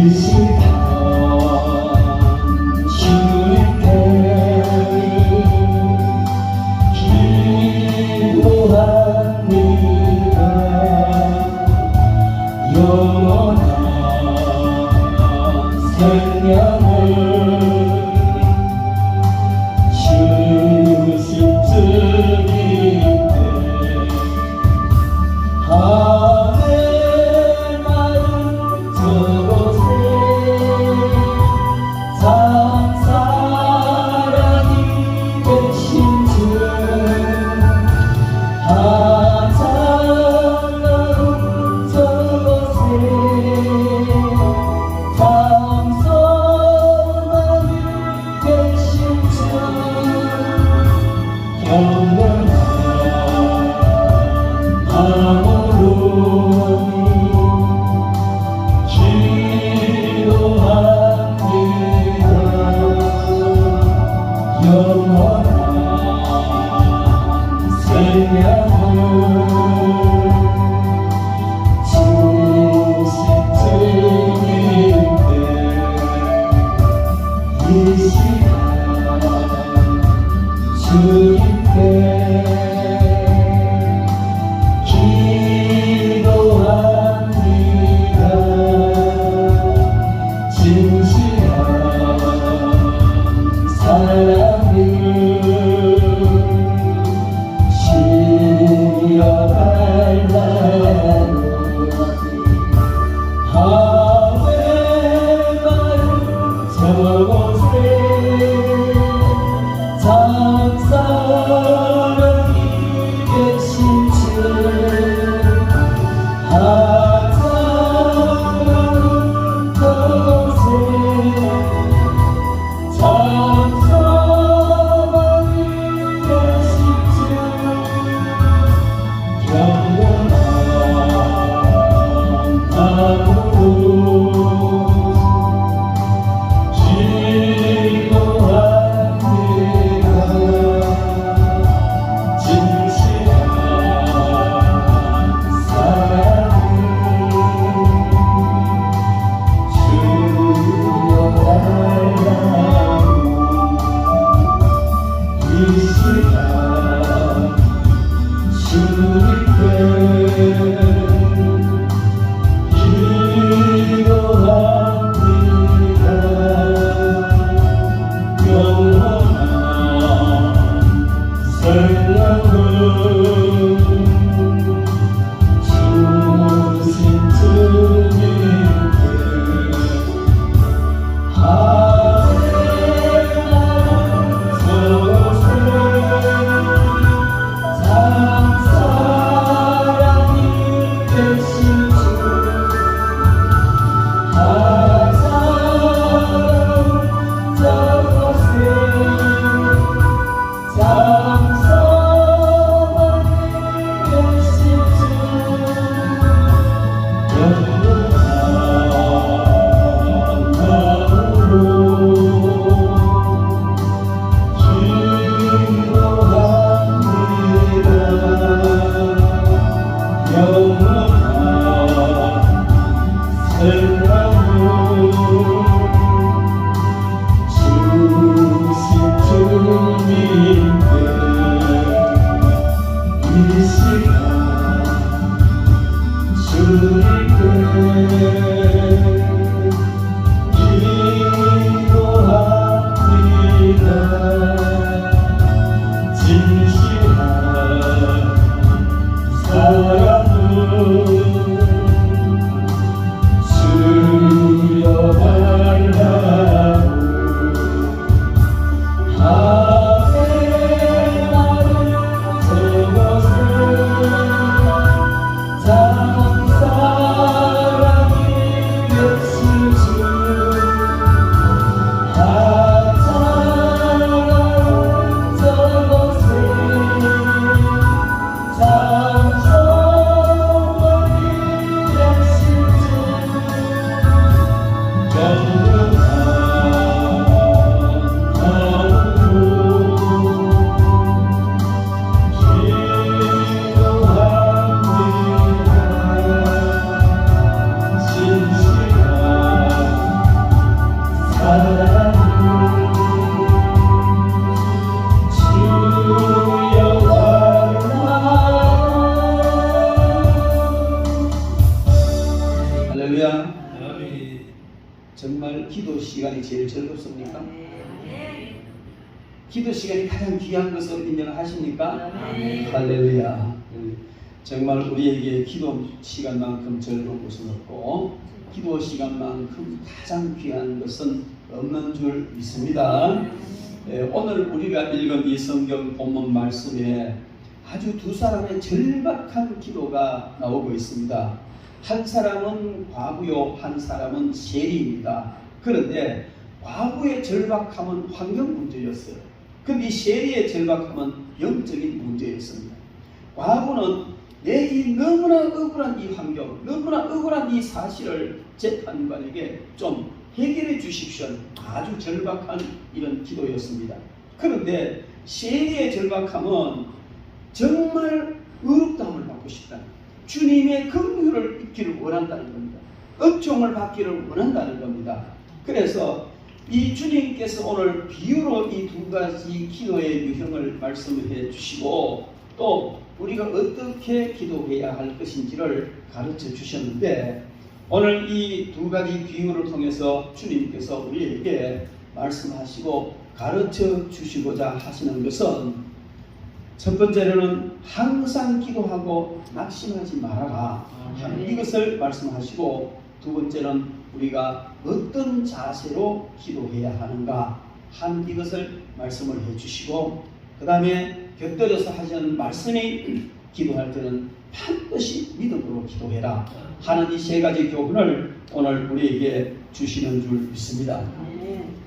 시간 주님께 기도합니다. 영원한 생명을 주신 주님께 하늘 마음 저곳에 참 사랑이 되신 주 한자나운 저곳에 참 선하게 되신 주 영원한 방으로 기도합니다. 영원한 생명을 주신 주님께 이 시간 주님께 기도합니다. 진실한 사랑을 시어달라고 하늘 마음 저곳에 참 사랑이 되신 주 한자나운 저곳에 참 사랑이 되신 주 영원한 방으로 기도합니다. 진실한 사랑을 주어달라고 이 시간 주님께 기도합니다. 영원한 생명을 주신 주님께 하늘 마음 저곳에 참 사랑이 되신 주 한자나운 저곳에 참 선하게 되신 주 영원한 마음으로 기도합니다. 영원한 생명을 주신 주님께 이 시간 주님께 기도합니다. 진실한 사랑을 할렐루야. 아멘. 정말 기도 시간이 제일 즐겁습니까? 기도 시간이 가장 귀한 것을 인정하십니까? 할렐루야. 정말 우리에게 기도 시간만큼 즐거운 것은 없고 기도 시간만큼 가장 귀한 것은 없는 줄 믿습니다. 오늘 우리가 읽은 이 성경 본문 말씀에 아주 두 사람의 절박한 기도가 나오고 있습니다. 한 사람은 과부요, 한 사람은 세리입니다. 그런데 과부의 절박함은 환경 문제였어요. 근데 이 세리의 절박함은 영적인 문제였습니다. 과부는 내 이 너무나 억울한 이 환경, 너무나 억울한 이 사실을 재판관에게 좀 해결해 주십시오. 아주 절박한 이런 기도였습니다. 그런데 세리의 절박함은 정말 의롭다함을 받고 싶다. 주님의 긍휼을 입기를 원한다는 겁니다. 은총을 받기를 원한다는 겁니다. 그래서 이 주님께서 오늘 비유로 이 두 가지 기도의 유형을 말씀해 주시고 또 우리가 어떻게 기도해야 할 것인지를 가르쳐 주셨는데 오늘 이 두 가지 비유를 통해서 주님께서 우리에게 말씀하시고 가르쳐 주시고자 하시는 것은 첫 번째로는 항상 기도하고 낙심하지 말아라 하는 이것을 말씀하시고 두 번째는 우리가 어떤 자세로 기도해야 하는가 하는 이것을 말씀을 해주시고 그 다음에 곁들여서 하시는 말씀이 기도할 때는 반드시 믿음으로 기도해라 하는 이 세 가지 교훈을 오늘 우리에게 주시는 줄 믿습니다.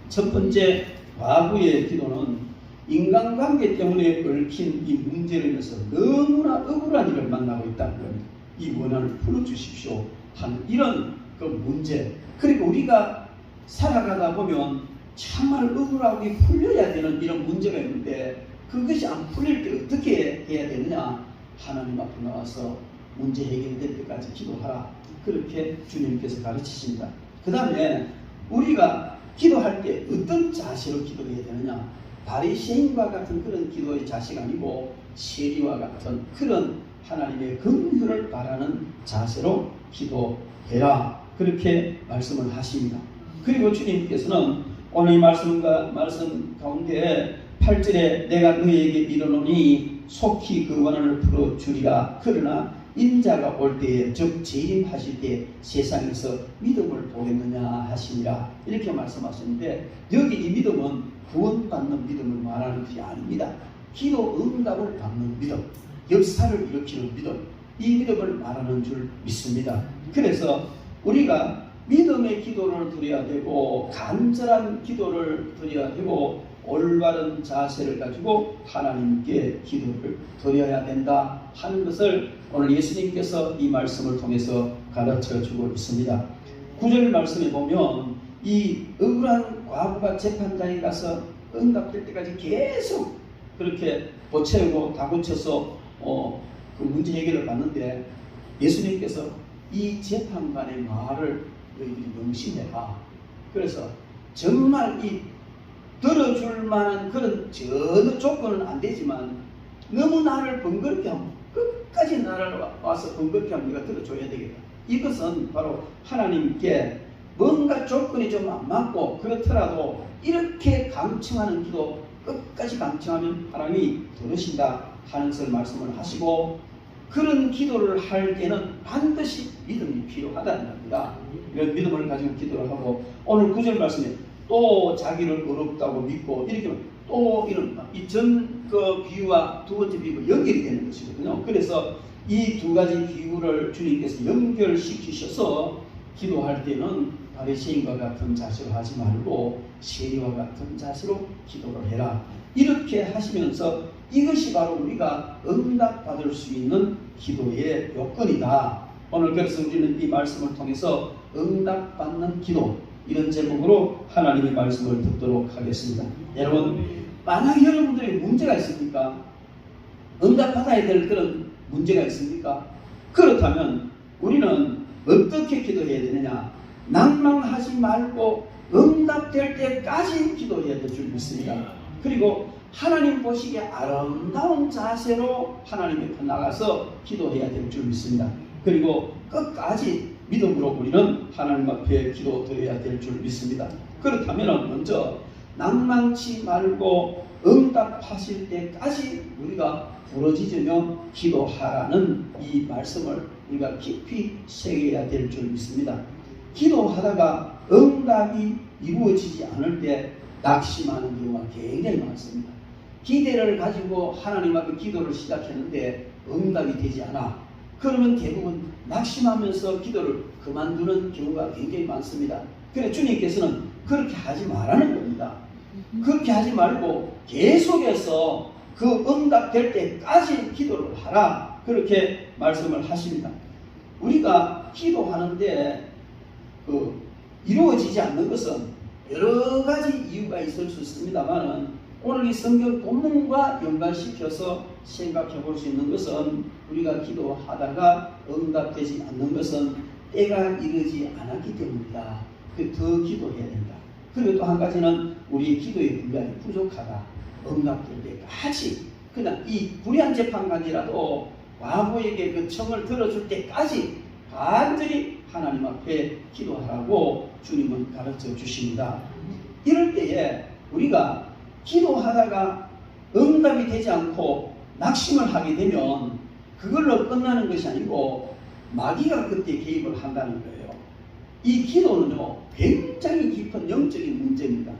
첫 번째 과부의 기도는 인간관계 때문에 얽힌 이 문제로 인해서 너무나 억울한 일을 만나고 있다는 겁니다. 이 원한을 풀어주십시오 하는 이런 그 문제. 그리고 우리가 살아가다 보면 정말 억울하게 풀려야 되는 이런 문제가 있는데 그것이 안 풀릴 때 어떻게 해야 되느냐. 하나님 앞에 나와서 문제 해결될 때까지 기도하라. 그렇게 주님께서 가르치십니다. 그 다음에 우리가 기도할 때 어떤 자세로 기도해야 되느냐. 바리새인과 같은 그런 기도의 자세가 아니고 세리와 같은 그런 하나님의 긍휼을 바라는 자세로 기도해라. 그렇게 말씀을 하십니다. 그리고 주님께서는 오늘 이 말씀 가운데 8절에 내가 너희에게 이르노니 속히 그 원한을 풀어주리라. 그러나 인자가 올 때에 즉 재림하실 때 세상에서 믿음을 보겠느냐 하시니라. 이렇게 말씀하셨는데 여기 이 믿음은 구원받는 믿음을 말하는 것이 아닙니다. 기도 응답을 받는 믿음, 역사를 일으키는 믿음, 이 믿음을 말하는 줄 믿습니다. 그래서 우리가 믿음의 기도를 드려야 되고 간절한 기도를 드려야 되고 올바른 자세를 가지고 하나님께 기도를 드려야 된다 하는 것을 오늘 예수님께서 이 말씀을 통해서 가르쳐 주고 있습니다. 9절 말씀에 보면 이 억울한 과부가 재판장에 가서 응답될 때까지 계속 그렇게 고치고 다 고쳐서 그 문제 해결을 받는데 예수님께서 이 재판관의 말을 너희들이 명심해라. 그래서 정말 이 들어줄 만한 그런 전혀 조건은 안 되지만 너무 나를 번거롭게 하면 끝까지 나를 와서 번거롭게 하면 네가 들어줘야 되겠다. 이것은 바로 하나님께 뭔가 조건이 좀 안 맞고 그렇더라도 이렇게 강청하는 기도 끝까지 강청하면 하나님이 들으신다 하는 것을 말씀을 하시고 그런 기도를 할 때는 반드시 믿음이 필요하다는 겁니다. 이런 믿음을 가지고 기도를 하고 오늘 9절 말씀에 또 자기를 어렵다고 믿고 이렇게 또 이런 이 전 그 비유와 두 번째 비유가 연결이 되는 것이거든요. 그래서 이 두 가지 비유를 주님께서 연결시키셔서 기도할 때는 바리새인과 같은 자세로 하지 말고 세리와 같은 자세로 기도를 해라. 이렇게 하시면서 이것이 바로 우리가 응답받을 수 있는 기도의 요건이다. 오늘 그래서 우리는 이 말씀을 통해서 응답받는 기도 이런 제목으로 하나님의 말씀을 듣도록 하겠습니다. 여러분 만약 여러분들이 문제가 있습니까? 응답받아야 될 그런 문제가 있습니까? 그렇다면 우리는 어떻게 기도해야 되느냐? 낭망하지 말고 응답될 때까지 기도해야 될 줄 믿습니다. 그리고 하나님 보시기에 아름다운 자세로 하나님 앞에 나가서 기도해야 될 줄 믿습니다. 그리고 끝까지 믿음으로 우리는 하나님 앞에 기도드려야 될 줄 믿습니다. 그렇다면 먼저 낭망치 말고 응답하실 때까지 우리가 부르짖으며 기도하라는 이 말씀을 우리가 깊이 새겨야 될 줄 믿습니다. 기도하다가 응답이 이루어지지 않을 때 낙심하는 경우가 굉장히 많습니다. 기대를 가지고 하나님 앞에 기도를 시작했는데 응답이 되지 않아. 그러면 대부분 낙심하면서 기도를 그만두는 경우가 굉장히 많습니다. 그래서 주님께서는 그렇게 하지 말라는 겁니다. 그렇게 하지 말고 계속해서 그 응답될 때까지 기도를 하라. 그렇게 말씀을 하십니다. 우리가 기도하는데 이루어지지 않는 것은 여러 가지 이유가 있을 수 있습니다만 오늘 이 성경 본문과 연관시켜서 생각해 볼 수 있는 것은 우리가 기도하다가 응답되지 않는 것은 때가 이르지 않았기 때문이다. 더 기도해야 된다. 그리고 또 한 가지는 우리의 기도의 분량이 부족하다. 응답될 때까지 그냥 이 불의한 재판관이라도 과부에게 그 청을 들어줄 때까지 간절히 하나님 앞에 기도하라고 주님은 가르쳐 주십니다. 이럴 때에 우리가 기도하다가 응답이 되지 않고 낙심을 하게 되면 그걸로 끝나는 것이 아니고 마귀가 그때 개입을 한다는 거예요. 이 기도는요 굉장히 깊은 영적인 문제입니다.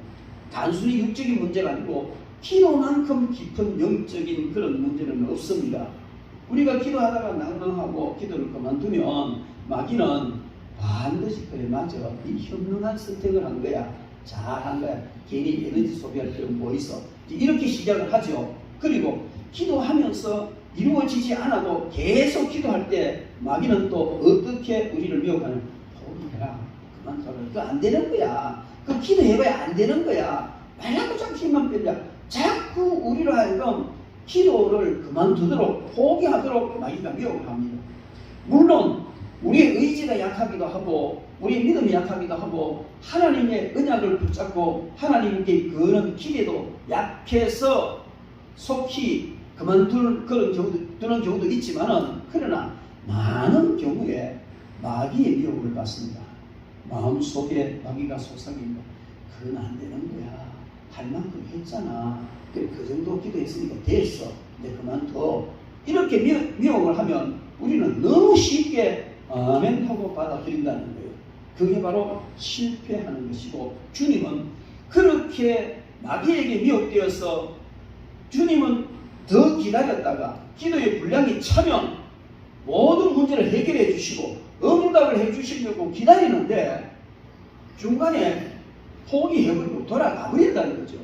단순히 육적인 문제가 아니고 기도만큼 깊은 영적인 그런 문제는 없습니다. 우리가 기도하다가 낭망하고 기도를 그만두면 마귀는 반드시 그래 맞아 이 현명한 선택을 한 거야 잘한 거야 괜히 에너지 소비할 필요는 뭐 있어 이렇게 시작을 하죠. 그리고 기도하면서 이루어지지 않아도 계속 기도할 때 마귀는 또 어떻게 우리를 미혹하는 포기해라 그만둬라 그거 안 되는 거야 그 기도해봐야 안 되는 거야 말라고 자꾸 힘만 빼려 자꾸 우리로 하여금 기도를 그만두도록 포기하도록 마귀가 미혹을 합니다. 물론 우리의 의지가 약하기도 하고 우리의 믿음이 약하기도 하고 하나님의 언약을 붙잡고 하나님께 그런 기대도 약해서 속히 그만두는 경우도 있지만은 그러나 많은 경우에 마귀의 미혹을 받습니다. 마음속에 마귀가 속삭입니다. 그건 안 되는 거야. 할 만큼 했잖아. 그 정도 기도했으니까 됐어. 이제 그만둬. 이렇게 미혹을 하면 우리는 너무 쉽게 아멘 하고 받아들인다는 거예요. 그게 바로 실패하는 것이고 주님은 그렇게 마귀에게 미혹되어서 주님은 더 기다렸다가 기도의 분량이 차면 모든 문제를 해결해 주시고 응답을 해 주시려고 기다리는데 중간에 포기해버리고 돌아가 버린다는 거죠.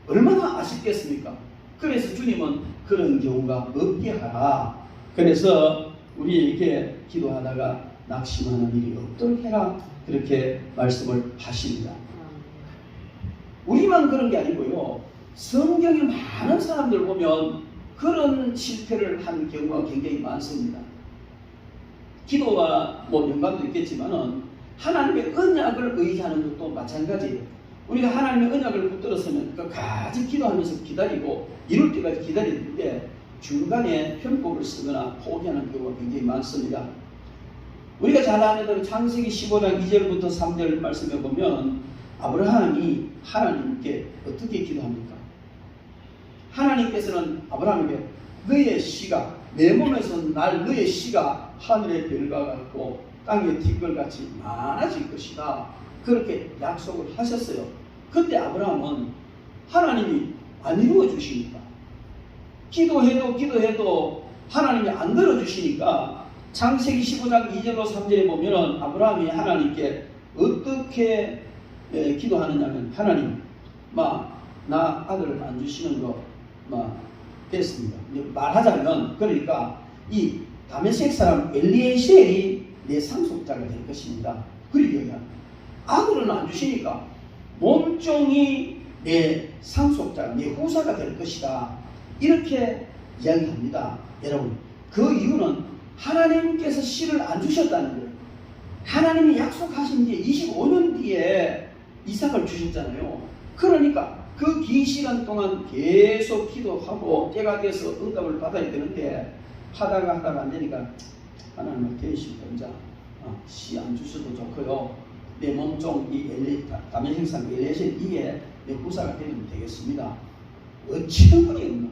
얼마나 아쉽겠습니까? 그래서 주님은 그런 경우가 없게 하라. 그래서 우리에게 기도하다가 낙심하는 일이 없도록 해라. 그렇게 말씀을 하십니다. 우리만 그런 게 아니고요. 성경에 많은 사람들 보면 그런 실패를 한 경우가 굉장히 많습니다. 기도와 뭐 연관도 있겠지만은 하나님의 언약을 의지하는 것도 마찬가지예요. 우리가 하나님의 언약을 붙들었으면 끝까지 기도하면서 기다리고 이룰 때까지 기다리는데 중간에 편법을 쓰거나 포기하는 경우가 굉장히 많습니다. 우리가 잘 아는 대로 창세기 15장 2절부터 3절 말씀해 보면 아브라함이 하나님께 어떻게 기도합니까? 하나님께서는 아브라함에게 너의 씨가 내 몸에서 날 너의 씨가 하늘의 별과 같고 땅의 티끌같이 많아질 것이다. 그렇게 약속을 하셨어요. 그때 아브라함은 하나님이 안 이루어 주시니까 기도해도 하나님이 안 들어주시니까 창세기 15장 2절로 3절에 보면 아브라함이 하나님께 어떻게 기도하느냐면 하나님 나 아들을 안 주시는 거 됐습니다. 말하자면 그러니까 이 다메섹 사람 엘리에셀이 내 상속자가 될 것입니다. 그리고 아들은 안 주시니까 몸종이 내 상속자, 내 후사가 될 것이다. 이렇게 이야기합니다. 여러분, 그 이유는 하나님께서 씨를 안 주셨다는 거예요. 하나님이 약속하신 뒤에 25년 뒤에 이삭을 주셨잖아요. 그러니까 그 긴 시간 동안 계속 기도하고 때가 돼서 응답을 받아야 되는데 하다가 안 되니까 하나님을 대신 던자 씨 안 주셔도 좋고요. 내 몸종 이 가면 행상 엘리에셀 이에 내 부사가 되면 되겠습니다. 어찌든 분이 없는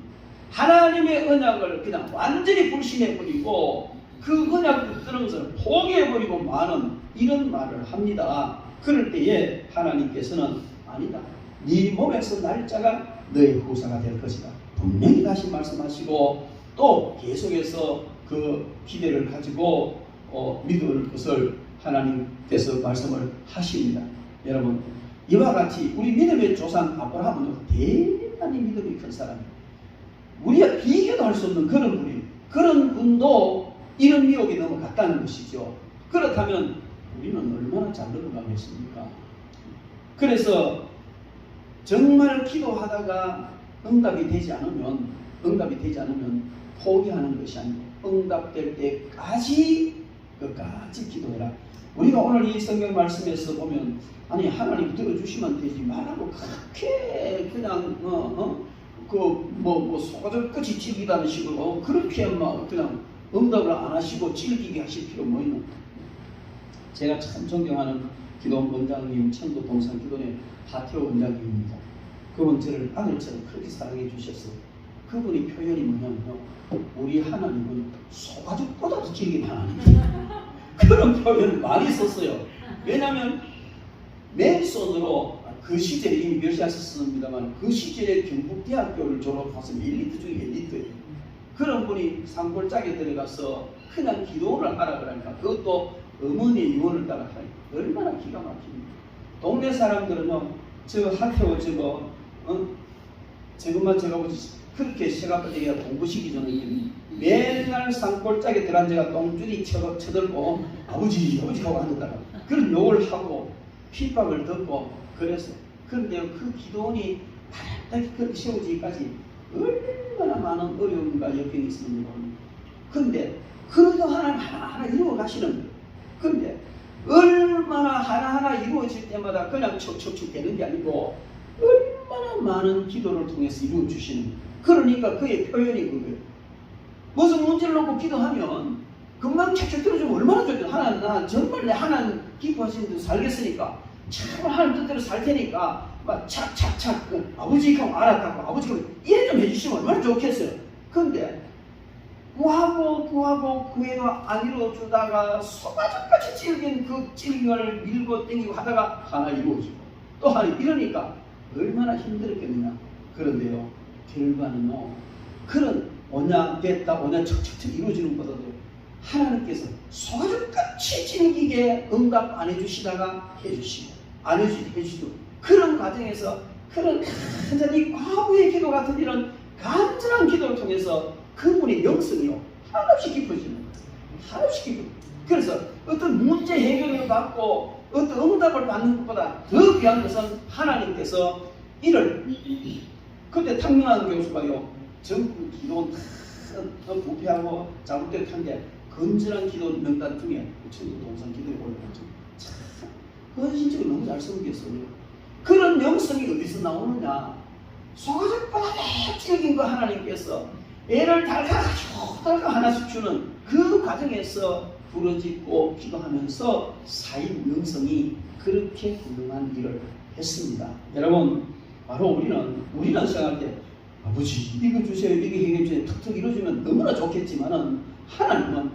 하나님의 언약을 그냥 완전히 불신해버리고 그 언약을 붙드는 것을 포기해버리고 마는 이런 말을 합니다. 그럴 때에 하나님께서는 아니다. 네 몸에서 날짜가 너의 후사가 될 것이다. 분명히 다시 말씀하시고 또 계속해서 그 기대를 가지고 믿을 것을 하나님께서 말씀을 하십니다. 여러분 이와 같이 우리 믿음의 조상 아브라함은 대단히 믿음이 큰 사람이에요. 우리가 비교도 할 수 없는 그런 분이에요. 그런 분도 이런 미혹에 넘어갔다는 것이죠. 그렇다면 우리는 얼마나 잘 넘어가겠습니까? 그래서 정말 기도하다가 응답이 되지 않으면 포기하는 것이 아니고 응답될 때까지 끝까지 기도해라. 우리가 오늘 이 성경 말씀에서 보면 아니 하나님 들어주시면 되지 말라고 그렇게 그냥 소가절 끝이 질기다는 식으로 그렇게 막 그냥 응답을 안 하시고 질기게 하실 필요 뭐 있는? 제가 참 존경하는 기도원 원장님 천도 동산 기도원의 하태호 원장님입니다. 그분 저를 아들처럼 그렇게 사랑해 주셨어요. 그분의 표현이 뭐냐면요, 우리 하나님은 소가죽보다도 질긴 하나님이에요. 그런 표현을 많이 썼어요. 왜냐하면 맨손으로 그 시절에 이미 멸시하셨습니다만 그 시절에 경북대학교를 졸업해서 엘리트 중에 엘리트예요. 그런 분이 산골짜기에 들어가서 그냥 기도를 하라 그러니까 그것도 어머니의 유언을 따라 하니까 얼마나 기가 막힙니까. 동네 사람들은요 저 하태호 저것만 제가 보지 그렇게 시각적이야 공부시키 전에 맨날 산골짜기에 들어앉아가 똥줄이 쳐들고 아버지 하고 앉았다가 그런 욕을 하고 핍박을 듣고 그래서 그런데 그 기도원이 바닥이 그렇게 세워지기까지 얼마나 많은 어려움과 역경이 있습니다. 그런데 그래도 하나하나 이루어 가시는 거예요. 그런데 얼마나 하나하나 이루어질 때마다 그냥 척척척 되는 게 아니고 얼마나 많은 기도를 통해서 이루어 주시는 거예요. 그러니까 그의 표현이 그거예요. 무슨 문제를 놓고 기도하면 금방 착착 들어주면 얼마나 좋죠. 하나님 나 정말 내 하나님 기뻐하시는 대로 살겠으니까 참 하나님 뜻대로 살 테니까 막 착착착 아버지 하고 알았다고 아버지가 이해 좀 해주시면 얼마나 좋겠어요. 근데 구하고 구해도 안 이루어주다가 소가죽같이 질긴 그 질gin을 밀고 땡기고 하다가 하나 이루어지고 또 하나 이러니까 얼마나 힘들었겠느냐. 그런데요 결과는요 그런 언약 됐다 언약 척척척 이루어지는 것보다도 하나님께서 소가죽같이 질기게 응답 안 해주시다가 해주시고 안 해주시고 그런 과정에서 그런 간절히 과부의 기도 같은 이런 간절한 기도를 통해서 그분의 영성이요 한없이 깊어지는 거예요. 한없이 깊어. 그래서 어떤 문제 해결을 받고 어떤 응답을 받는 것보다 더 귀한 것은 하나님께서 이를 그때 탕명한 교수가요 전국 기도 부패하고 잘못된 한데 건전한 기도 명단 중에 천도 동산 기도에 올라갔죠. 참 헌신적으로 너무 잘 섬겼어요. 그런 영성이 어디서 나오느냐? 소가죽보다 질긴 거 하나님께서 애를 달가 하나씩 주는 그 과정에서 부러지고 기도하면서 쌓인 영성이 그렇게 훌륭한 일을 했습니다. 여러분 바로 우리는 생각할 때 아버지 이거 주세요 이거 해결해 주세요 툭툭 이루어지면 너무나 좋겠지만은 하나님은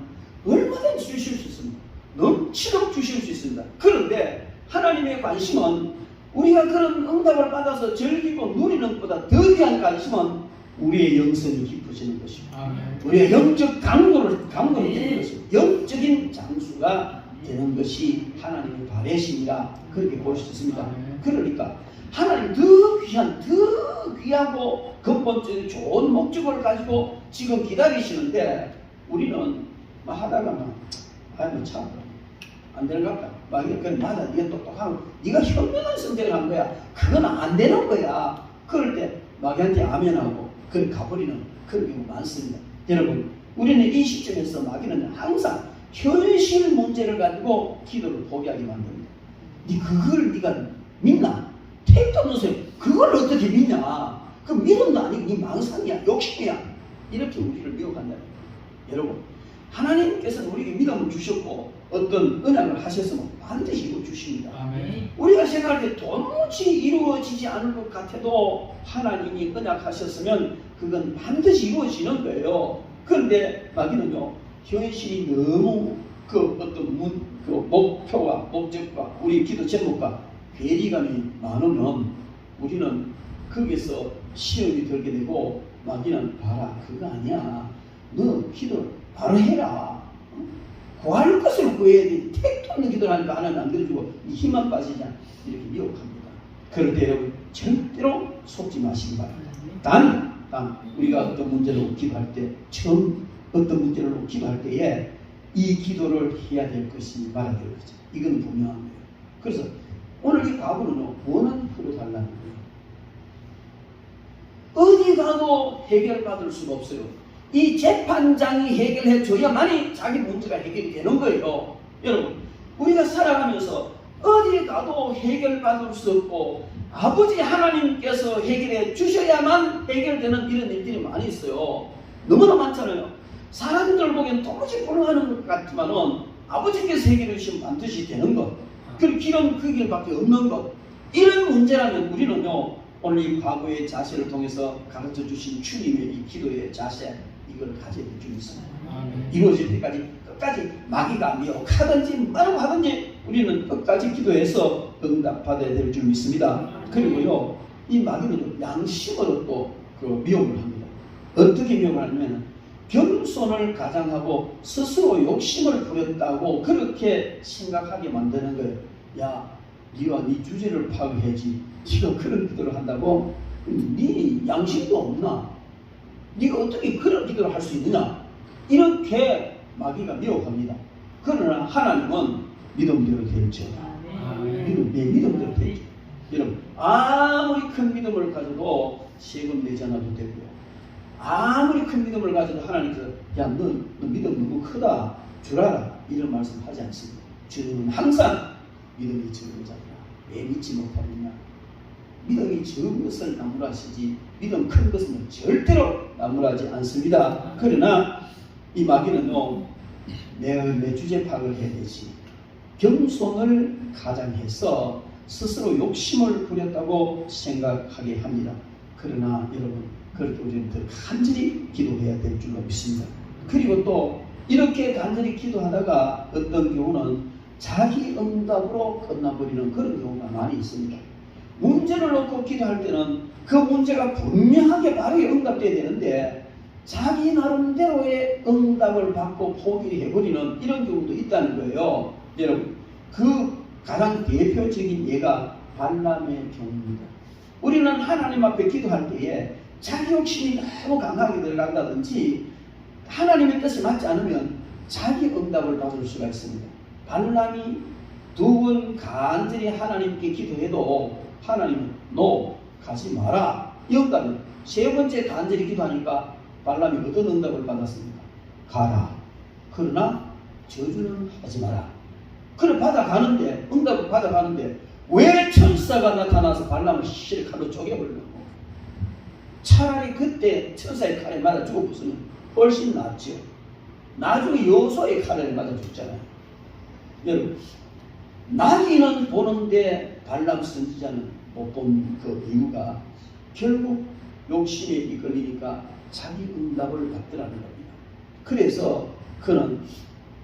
얼마든지 주실 수 있습니다. 넘치도록 주실 수 있습니다. 그런데 하나님의 관심은 우리가 그런 응답을 받아서 즐기고 누리는 것보다 더 귀한 관심은 우리의 영성이 깊어지는 것입니다. 우리의 영적 강도를 되는 것입니다. 영적인 장수가 되는 것이 하나님의 바라심이라 그렇게 볼 수 있습니다. 그러니까 하나님 더 귀하고 근본적인 좋은 목적을 가지고 지금 기다리시는데 우리는 막 하다가 참 안 되는 것 같다. 막 이렇게 맞아. 네가 똑똑하고 네가 현명한 선택을 한 거야. 그건 안 되는 거야. 그럴 때 마귀한테 아멘하고 그걸 가버리는 그런 경우 많습니다. 여러분 우리는 이 시점에서 마귀는 항상 현실 문제를 가지고 기도를 포기하게 만듭니다. 그걸 네가 믿나? 택도 없는 소리. 그걸 어떻게 믿냐? 그 믿음도 아니고 네 망상이야. 욕심이야. 이렇게 우리를 미혹한다. 여러분 하나님께서는 우리에게 믿음을 주셨고 어떤 언약을 하셨으면 반드시 이루어 주십니다. 아멘. 우리가 생각할 때 도무지 이루어지지 않을 것 같아도 하나님이 언약하셨으면 그건 반드시 이루어지는 거예요. 그런데 마귀는요, 현실이 너무 그 어떤 그 목표와 목적과 우리 기도 제목과 괴리감이 많으면 우리는 거기서 시험이 들게 되고, 마귀는 봐라, 그거 아니야, 너 기도 바로 해라, 구할 것을 구해야 돼, 택도 없는 기도를 하니까 하나님 안 들어주고 이 힘만 빠지냐, 이렇게 미혹합니다. 그럴 때 여러분 절대로 속지 마시기 바랍니다. 단 우리가 어떤 문제로 기도할 때, 처음 어떤 문제로 기도할 때에 이 기도를 해야 될 것이 말아야 될 거죠. 이건 분명한 거예요. 그래서 오늘 이 과부는요, 원한 풀어달라는 거예요. 어디 가도 해결받을 수가 없어요. 이 재판장이 해결해 줘야만이 자기 문제가 해결이 되는 거예요. 여러분, 우리가 살아가면서 어디 가도 해결받을 수 없고 아버지 하나님께서 해결해 주셔야만 해결되는 이런 일들이 많이 있어요. 너무나 많잖아요. 사람들 보기엔 도무지 불가능한 것 같지만은 아버지께서 해결해 주시면 반드시 되는 것, 그 길은 그 길밖에 없는 것, 이런 문제라면 우리는요, 오늘 이 과거의 자세를 통해서 가르쳐 주신 주님의 이 기도의 자세, 이걸 가져야 될 줄 믿습니다. 이루어질 때까지 끝까지 마귀가 미혹하든지 뭐라고 하든지 우리는 끝까지 기도해서 응답받아야 될 줄 믿습니다. 그리고요, 이 마귀는 양심으로 또 그 미혹을 합니다. 어떻게 미혹을 하냐면, 겸손을 가장하고 스스로 욕심을 부렸다고 그렇게 생각하게 만드는 거예요. 야, 네가 네 주제를 파악해야지. 네가 그런 기도를 한다고? 네 양심도 없나? 네가 어떻게 그런 기도를 할 수 있느냐? 이렇게 마귀가 미혹합니다. 그러나 하나님은 믿음대로 되죠. 내 믿음대로 되죠. 여러분, 아무리 큰 믿음을 가져도 세금 내지 않아도 되고요. 아무리 큰 믿음을 가져도 하나님께서 야, 너 믿음 너무 크다, 주라라, 이런 말씀 하지 않습니다. 주는 항상 믿음이 적은 자들아 왜 믿지 못하느냐. 믿음이 적은 것을 나무라시지 믿음 큰 것은 절대로 나무라지 않습니다. 그러나 이 마귀는요, 내 주제 파악을 해야 되지. 겸손을 가장해서 스스로 욕심을 부렸다고 생각하게 합니다. 그러나 여러분, 그럴 때 우리는 더 간절히 기도해야 될 줄로 믿습니다. 그리고 또 이렇게 간절히 기도하다가 어떤 경우는 자기 응답으로 끝나버리는 그런 경우가 많이 있습니다. 문제를 놓고 기도할 때는 그 문제가 분명하게 바로 응답돼야 되는데 자기 나름대로의 응답을 받고 포기를 해버리는 이런 경우도 있다는 거예요. 여러분, 그 가장 대표적인 예가 발람의 경우입니다. 우리는 하나님 앞에 기도할 때에 자기 욕심이 너무 강하게 들어간다든지 하나님의 뜻이 맞지 않으면 자기 응답을 받을 수가 있습니다. 발람이 두 번 간절히 하나님께 기도해도 하나님은 너 가지 마라, 이 응답을. 세 번째 간절히 기도하니까 발람이 어떤 응답을 받았습니까? 가라. 그러나 저주는 하지 마라. 그래 받아가는데, 응답을 받아가는데 왜 천사가 나타나서 발람을 실실 칼로 쪼개버리려고? 차라리 그때 천사의 칼에 맞아 죽었으면 훨씬 낫죠. 나중에 여호수아의 칼에 맞아 죽잖아요. 여러분, 나귀는 보는데 발람 선지자는 못 본 그 이유가 결국 욕심에 이끌리니까 자기 응답을 받더라는 겁니다. 그래서 그는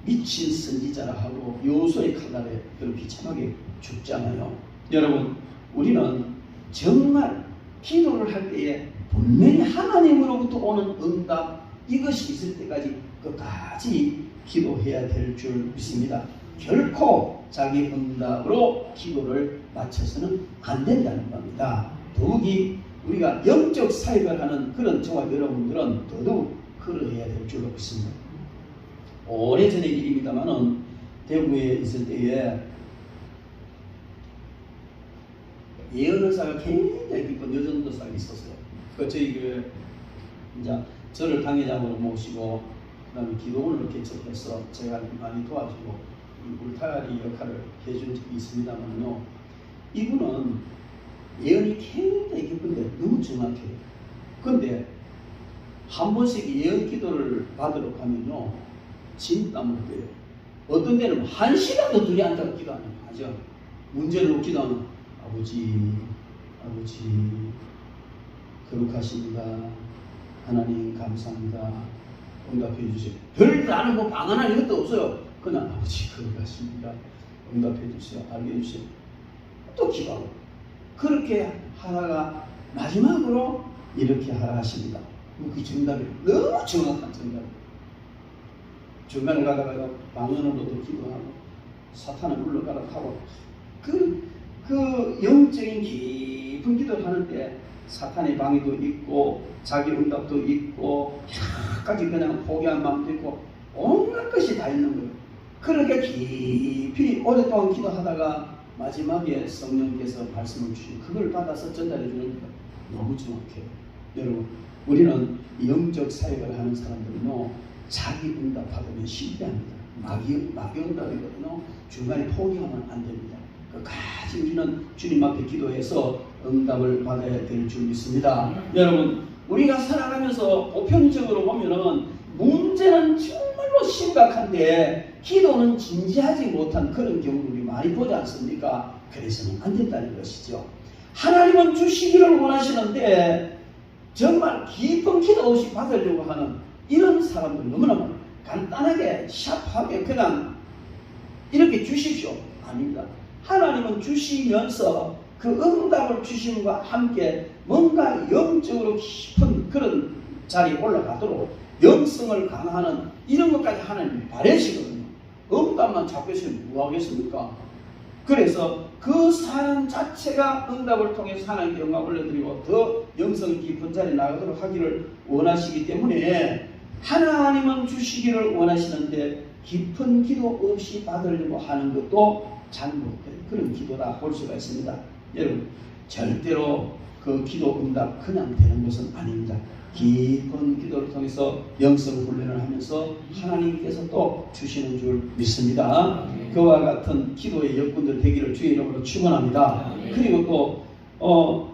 미친 선지자라 하고 여호수아의 칼날에 비참하게 죽잖아요. 여러분, 우리는 정말 기도를 할 때에 분명히 하나님으로부터 오는 응답, 이것이 있을 때까지 끝까지 기도해야 될 줄 믿습니다. 결코 자기 응답으로 기도를 마쳐서는 안 된다는 겁니다. 더욱이 우리가 영적 사역을 하는 그런 저와 여러분들은 더더욱 그러해야 될 줄로 믿습니다. 오래전의 일입니다만은 대구에 있을 때에 예언의사가 굉장히 깊은 여전도사가 있었어요. 그 저희 교회 이제 저를 당회장으로 모시고 그다음에 기도원을 개척해서 제가 많이 도와주고 울타리 역할을 해준 적이 있습니다만요. 이분은 예언이 굉장히 깊은데 너무 정확해요. 그런데 한 번씩 예언 기도를 받으러 가면요, 진땀을 빼요. 어떤 때는 1시간도 둘이 앉아서 기도하는 거죠. 문제를 놓고 기도하면 아버지 거룩하십니다. 하나님 감사합니다. 응답해 주세요. 나는 뭐 방언할 이것도 없어요. 그냥 아버지 거룩하십니다. 응답해 주세요. 알게 해주세요. 또 기도하고 그렇게 하다가 마지막으로 이렇게 하라 하십니다. 그 정답이 너무 정확한 정답이에요. 중간에 가다가 방언으로도 기도하고 사탄을 물러가라 하고 그 영적인 깊은 기도를 하는데 사탄의 방해도 있고 자기 응답도 있고 여러 가지 그냥 포기한 마음도 있고 온갖 것이 다 있는 거예요. 그렇게 깊이 오랫동안 기도하다가 마지막에 성령께서 말씀을 주시고 그걸 받아서 전달해 주는 거 너무 정확해요. 여러분 우리는 영적 사역을 하는 사람들은요 자기 응답 받으면 실패합니다. 마귀 응답이거든요. 중간에 포기하면 안 됩니다. 끝까지 우리는 주님 앞에 기도해서 응답을 받아야 될 줄 믿습니다. 여러분 우리가 살아가면서 보편적으로 보면은 문제는 정말로 심각한데 기도는 진지하지 못한 그런 경우를 우리 많이 보지 않습니까? 그래서는 안 된다는 것이죠. 하나님은 주시기를 원하시는데 정말 깊은 기도 없이 받으려고 하는 이런 사람들 너무나 간단하게 샵하게 그냥 이렇게 주십시오. 아닙니다. 하나님은 주시면서 그 응답을 주심과 함께 뭔가 영적으로 깊은 그런 자리에 올라가도록 영성을 강화하는 이런 것까지 하나님이 바라시거든요. 응답만 잡고 있으면 뭐 하겠습니까? 그래서 그 사람 자체가 응답을 통해서 하나님께 영광 올려드리고 더 영성이 깊은 자리에 나가도록 하기를 원하시기 때문에 하나님은 주시기를 원하시는데 깊은 기도 없이 받으려고 하는 것도 잘못된 그런 기도다 볼 수가 있습니다. 여러분 절대로 그 기도 응답 그냥 되는 것은 아닙니다. 깊은 기도를 통해서 영성 훈련을 하면서 하나님께서 또 주시는 줄 믿습니다. 그와 같은 기도의 여건들 되기를 주의 이름으로 축원합니다. 그리고 또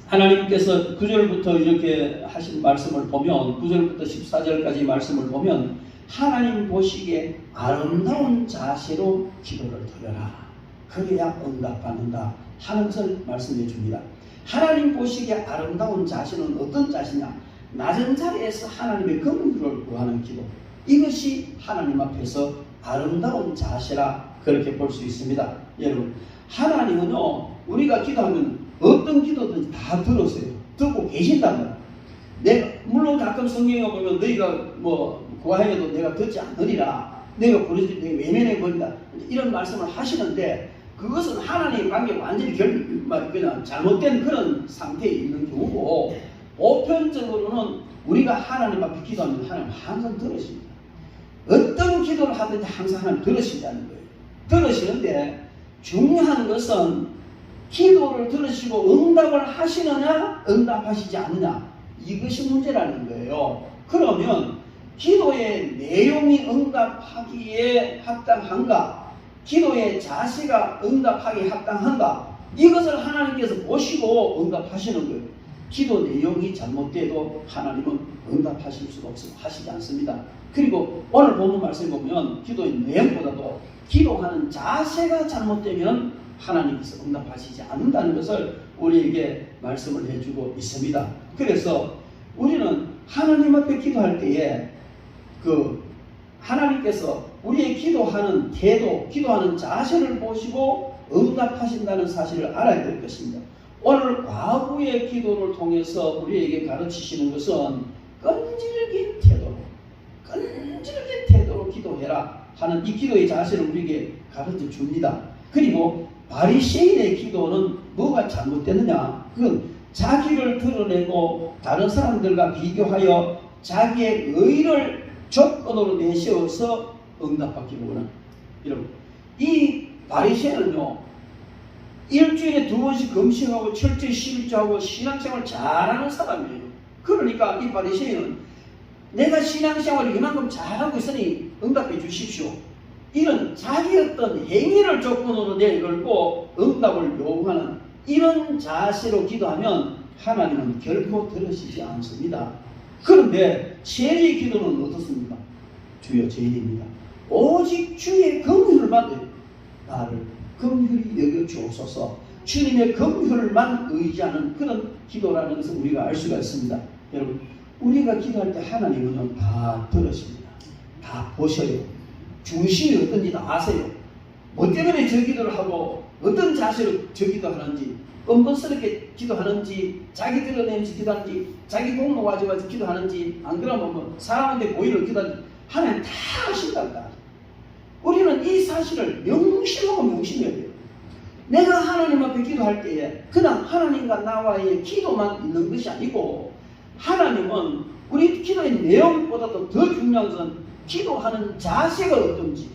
하나님께서 9절부터 이렇게 하신 말씀을 보면 9절부터 14절까지 말씀을 보면 하나님 보시기에 아름다운 자세로 기도를 드려라. 그래야 응답받는다 하는 것을 말씀해 줍니다. 하나님 보시기에 아름다운 자세는 어떤 자세냐? 낮은 자리에서 하나님의 긍휼을 구하는 기도. 이것이 하나님 앞에서 아름다운 자세라 그렇게 볼 수 있습니다. 여러분 하나님은요 우리가 기도하면 어떤 기도든지 다 들으세요. 듣고 계신다면 내가 물론 가끔 성경에 보면 너희가 뭐 구하여도 내가 듣지 않으리라 내가 부르짖을 때 외면해 버린다 이런 말씀을 하시는데 그것은 하나님의 관계 완전히 그냥 잘못된 그런 상태에 있는 경우고 보편적으로는 우리가 하나님 앞에 기도하면 하나님 항상 들으십니다. 어떤 기도를 하든지 항상 하나님 들으신다는 거예요. 들으시는데 중요한 것은 기도를 들으시고 응답을 하시느냐 응답하시지 않느냐 이것이 문제라는 거예요. 그러면 기도의 내용이 응답하기에 합당한가? 기도의 자세가 응답하기에 합당한가? 이것을 하나님께서 보시고 응답하시는 거예요. 기도 내용이 잘못돼도 하나님은 응답하실 수가 없어요. 하시지 않습니다. 그리고 오늘 본문 말씀 보면 기도의 내용보다도 기도하는 자세가 잘못되면 하나님께서 응답하시지 않는다는 것을 우리에게 말씀을 해주고 있습니다. 그래서 우리는 하나님 앞에 기도할 때에 하나님께서 우리의 기도하는 태도, 기도하는 자세를 보시고 응답하신다는 사실을 알아야 될 것입니다. 오늘 과부의 기도를 통해서 우리에게 가르치시는 것은 끈질긴 태도로 기도해라 하는 이 기도의 자세를 우리에게 가르쳐 줍니다. 그리고 바리새인의 기도는 뭐가 잘못됐느냐? 그건 자기를 드러내고 다른 사람들과 비교하여 자기의 의를 조건으로 내세워서 응답받기를 원하는 여러분 이 바리새인은요 일주일에 2번씩 금식하고 철저히 십일조하고 신앙생활을 잘하는 사람이에요. 그러니까 이 바리새인은 내가 신앙생활을 이만큼 잘하고 있으니 응답해 주십시오. 이런 자기 어떤 행위를 조건으로 내걸고 응답을 요구하는 이런 자세로 기도하면 하나님은 결코 들으시지 않습니다. 그런데 죄의 기도는 어떻습니까? 주여 죄인입니다. 오직 주의 긍휼만 나를 긍휼히 여겨 주옵소서. 주님의 긍휼만 의지하는 그런 기도라는 것을 우리가 알 수가 있습니다. 여러분, 우리가 기도할 때 하나님은 다 들으십니다. 다 보셔요. 중심이 어떤지 다 아세요. 뭐 때문에 저 기도를 하고 어떤 자세로 저 기도하는지, 뻔뻔스럽게 기도하는지, 자기 드러내면서 기도하는지, 자기 공로 가지고 기도하는지, 안 그러면 뭐 사람한테 보이는 기도하는지 하나님 다 아신단다. 우리는 이 사실을 명심하고 명심해야 돼요. 내가 하나님 앞에 기도할 때에 그냥 하나님과 나와의 기도만 있는 것이 아니고, 하나님은 우리 기도의 내용보다도 더 중요한 것은 기도하는 자세가 어떤지,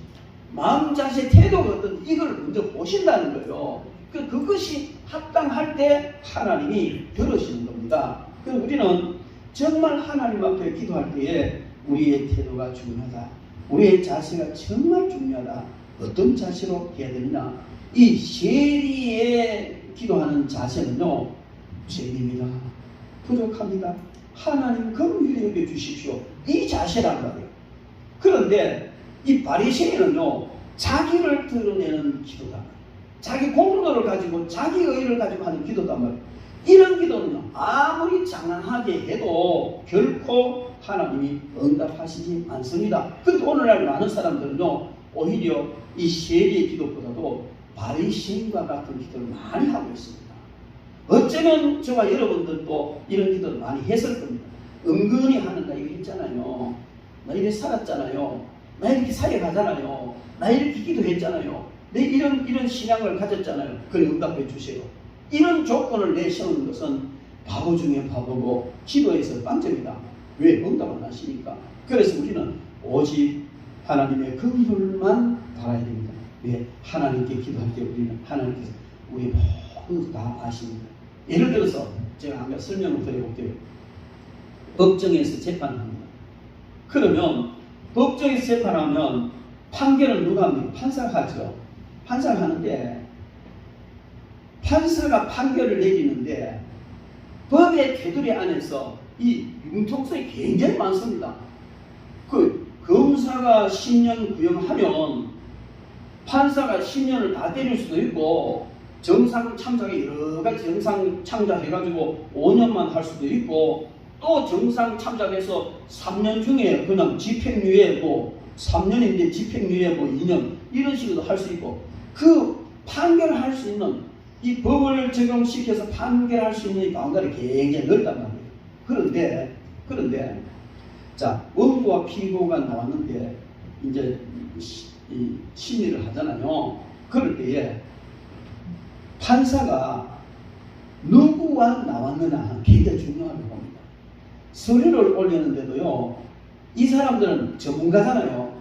마음 자세, 태도가 어떤지 이걸 먼저 보신다는 거예요. 그것이 합당할 때 하나님이 들으시는 겁니다. 그래서 우리는 정말 하나님 앞에 기도할 때에 우리의 태도가 중요하다. 우리의 자세가 정말 중요하다. 어떤 자세로 해야 되느냐? 이 세리에 기도하는 자세는요, 죄입니다. 부족합니다. 하나님 긍휼히 여겨 주십시오. 이 자세란 말이에요. 그런데 이 바리새인은요, 자기를 드러내는 기도다. 자기 공로를 가지고 자기 의를 가지고 하는 기도단 말이에요. 이런 기도는요, 아무리 장난하게 해도 결코 하나님이 응답하시지 않습니다. 그런데 오늘날 많은 사람들은요, 오히려 이 세리의 기도보다도 바리새인과 같은 기도를 많이 하고 있습니다. 어쩌면 저와 여러분들도 이런 기도를 많이 했을 겁니다. 은근히 하는 나 이거 있잖아요. 나 이렇게 살았잖아요. 나 이렇게 사역하잖아요. 나 이렇게 기도했잖아요. 내 이런 신앙을 가졌잖아요. 그래 응답해 주세요. 이런 조건을 내세우는 것은 바보 중에 바보고 기도에서 빵점이다. 왜 응답 안 하시니까? 그래서 우리는 오직 하나님의 긍휼만 바라야 됩니다. 왜? 하나님께 기도할 때 우리는 하나님께서 우리 모두 다 아십니다. 예를 들어서 제가 한번 설명을 드려볼게요. 법정에서 재판을 합니다. 그러면 법정에서 재판하면 판결을 누가 합니까? 판사가 하죠. 판사가 하는데 판사가 판결을 내리는데 법의 테두리 안에서 이 융통성이 굉장히 많습니다. 그 검사가 10년 구형하면 판사가 10년을 다 때릴 수도 있고, 정상 참작에 여러 가지 정상 참작해가지고 5년만 할 수도 있고, 또 정상 참작해서 3년 중에 그냥 집행유예 뭐 3년인데 집행유예 뭐 2년 이런 식으로 할 수 있고, 그 판결을 할 수 있는 이 법을 적용시켜서 판결할 수 있는 가운데가 굉장히 넓단 말이에요. 그런데 자, 원고와 피고가 나왔는데 이제 이 심의를 하잖아요. 그럴 때에 판사가 누구와 나왔느냐 굉장히 중요하다고 봅니다. 서류를 올리는데도요, 이 사람들은 전문가잖아요.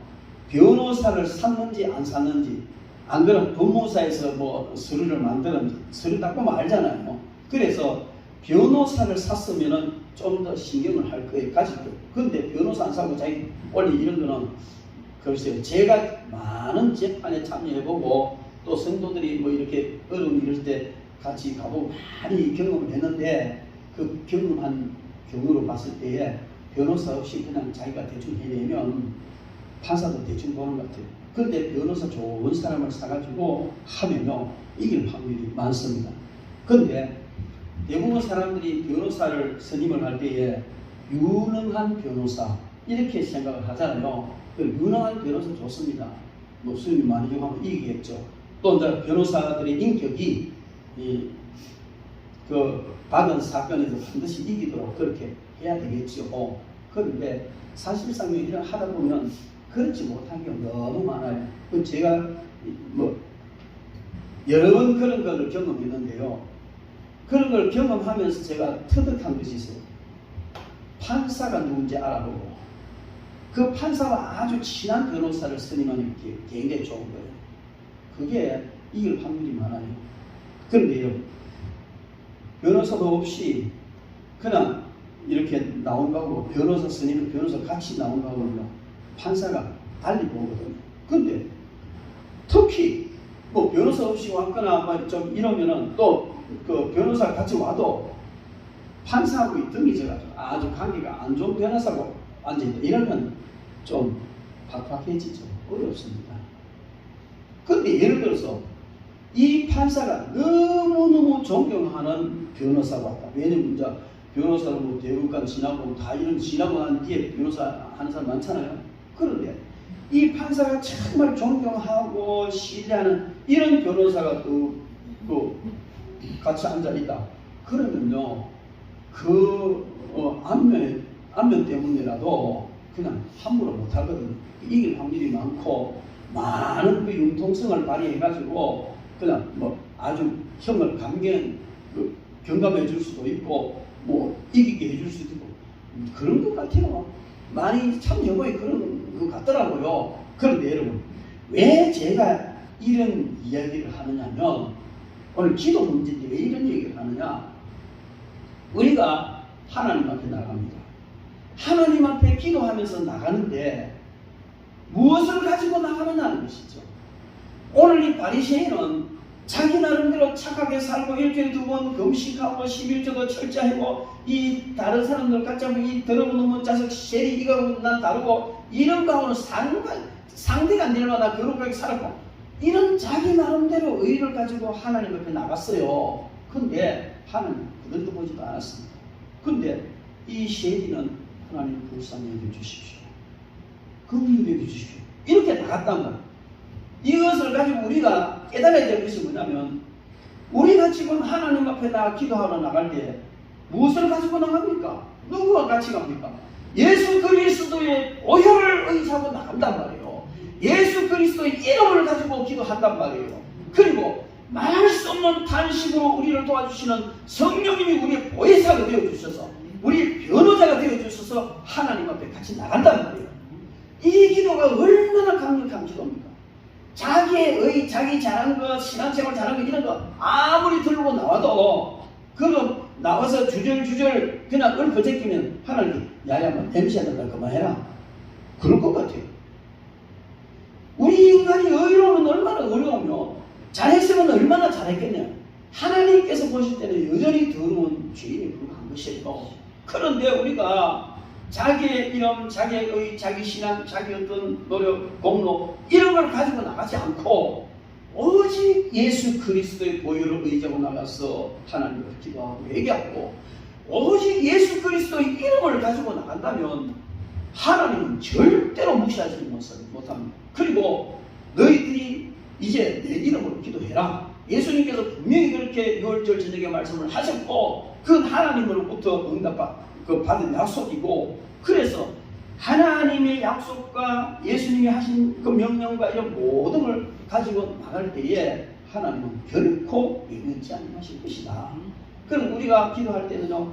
변호사를 샀는지 안 샀는지, 안 그러면 법무사에서 뭐 서류를 만드는지 서류 딱 보면 알잖아요. 그래서 변호사를 샀으면은 좀 더 신경을 할 거예요, 가족들. 그런데 변호사 안 사고 자기 올리 이런 거는 글쎄요, 제가 많은 재판에 참여해보고 또 성도들이 뭐 이렇게 어려운 일을 때 같이 가보고 많이 경험을 했는데, 그 경험한 경우로 봤을 때에 변호사 없이 그냥 자기가 대충 해내면 판사도 대충 보는 것 같아요. 그런데 변호사 좋은 사람을 사가지고 하면요, 이길 확률이 많습니다. 그런데 대부분 사람들이 변호사를 선임을 할 때에 유능한 변호사 이렇게 생각을 하잖아요. 그 유능한 변호사 좋습니다. 뭐 수입이 많이 정하면 이기겠죠. 또 이제 변호사들의 인격이 그 받은 사건에서 반드시 이기도록 그렇게 해야 되겠죠. 그런데 사실상 일을 하다 보면 그렇지 못한 경우가 너무 많아요. 제가 뭐 여러 번 그런 걸 경험했는데요. 그런 걸 경험하면서 제가 터득한 것이 있어요. 판사가 누군지 알아보고 그 판사와 아주 친한 변호사를 선임하는 게 굉장히 좋은 거예요. 그게 이길 확률이 많아요. 그런데 여러분, 변호사도 없이 그냥 이렇게 나온 거하고 변호사 선임은 변호사 같이 나온 거하고는 판사가 달리 보거든요. 근데 특히 뭐 변호사 없이 왔거나 좀 이러면은 또 그 변호사 같이 와도 판사하고 등이 져가지고 아주 관계가 안 좋은 변호사고 앉아있다 이러면 좀 팍팍해지죠. 어렵습니다. 근데 예를 들어서 이 판사가 너무너무 존경하는 변호사가 왔다. 왜냐면 이제 변호사로 뭐 대법관 지나고 다 이런 지나고 난 뒤에 변호사 하는 사람 많잖아요. 그런데 이 판사가 정말 존경하고 신뢰하는 이런 변호사가 또 같이 앉아있다. 그러면요, 안면 때문이라도 그냥 함부로 못하거든요. 이길 확률이 많고, 많은 그 융통성을 발휘해가지고, 그냥 뭐 아주 형을 경감해 줄 수도 있고, 뭐 이기게 해줄 수도 있고, 그런 것 같아요. 많이 참 여보에 그런 것 같더라고요. 그런데 여러분, 왜 제가 이런 이야기를 하느냐면, 오늘 기도 문제인데 왜 이런 얘기를 하느냐? 우리가 하나님 앞에 나갑니다. 하나님 앞에 기도하면서 나가는데 무엇을 가지고 나가느냐는 것이죠. 오늘 이 바리새인은 자기 나름대로 착하게 살고 일주일에 2번 금식하고 11조도 철저하고 이 다른 사람들 같자고 이 더러운 놈의 자식 쉐리 이거하고 난 다르고 이런 거하고는 상대가 안 될 만한 거룩하게 살았고 이런 자기 나름대로 의의를 가지고 하나님 앞에 나갔어요. 근데 하나님 그들도 보지도 않았습니다. 근데 이 쉐리는 하나님 불쌍히 여겨주십시오. 긍휼히 여겨주십시오. 이렇게 나갔단 말이에요. 이것을 가지고 우리가 깨달아야 될 것이 뭐냐면 우리가 지금 하나님 앞에 기도하러 나갈 때 무엇을 가지고 나갑니까? 누구와 같이 갑니까? 예수 그리스도의 보혈을 의지하고 나간단 말이에요. 예수 그리스도의 이름을 가지고 기도한단 말이에요. 그리고 말할 수 없는 탄식으로 우리를 도와주시는 성령님이 우리의 보혜사가 되어주셔서 우리의 변호자가 되어주셔서 하나님 앞에 같이 나간단 말이에요. 이 기도가 얼마나 강력한 기도입니까? 자기의 자기 잘한 거, 신앙생활 잘한 거 이런 거 아무리 들고 나와도 그거 나와서 주절주절 그냥 얽어제끼면 하나님이 야야 뭐 냄새가 난다 그만해라 그럴 것 같아요. 우리 인간이 의로우면 얼마나 의로우며 잘했으면 얼마나 잘했겠냐. 하나님께서 보실 때는 여전히 더러운 죄인이 불과한 것이에요. 그런데 우리가 자기의 이름, 자기의 의, 자기 신앙, 자기 어떤 노력, 공로 이런 걸 가지고 나가지 않고 오직 예수 그리스도의 보혈을 의지하고 나가서 하나님을 기도하고 얘기하고 오직 예수 그리스도의 이름을 가지고 나간다면 하나님은 절대로 무시하지 못합니다. 그리고 너희들이 이제 내 이름으로 기도해라. 예수님께서 분명히 그렇게 6월절 저녁에 말씀을 하셨고 그 하나님으로부터 받은 약속이고 그래서 하나님의 약속과 예수님이 하신 그 명령과 이런 모든 걸 가지고 나갈 때에 하나님은 결코 변치 않으실 것이다. 그럼 우리가 기도할 때는요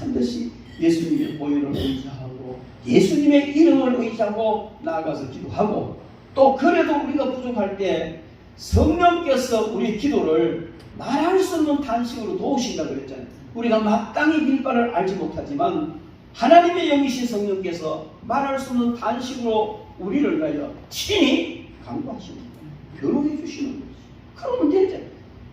반드시 예수님의 보혈을 의지하고 예수님의 이름을 의지하고 나아가서 기도하고 또 그래도 우리가 부족할 때 성령께서 우리 기도를 말할 수 없는 탄식으로 도우신다고 그랬잖아요. 우리가 마땅히 빌바를 알지 못하지만 하나님의 영이신 성령께서 말할 수 없는 탄식으로 우리를 위하여 친히 강구하시는 거예요. 변호해 주시는 거예요. 그러면 되죠.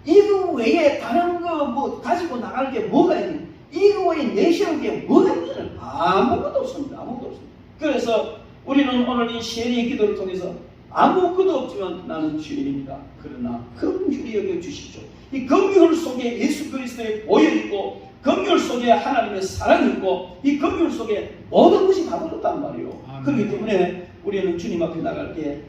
이거 외에 다른 거 뭐 가지고 나갈 게 뭐가 있는 이거 외에 내세울 게 뭐가 있는 아무것도 없습니다. 아무것도 없습니다. 그래서 우리는 오늘 이 쉐리의 기도를 통해서 아무것도 없지만 나는 죄인입니다. 그러나 긍휼히 여겨주십시오. 이 긍휼 속에 예수 그리스도의 보혈이 있고 긍휼 속에 하나님의 사랑이 있고 이 긍휼 속에 모든 것이 다 들었단 말이에요. 그렇기 때문에 우리는 주님 앞에 나갈 때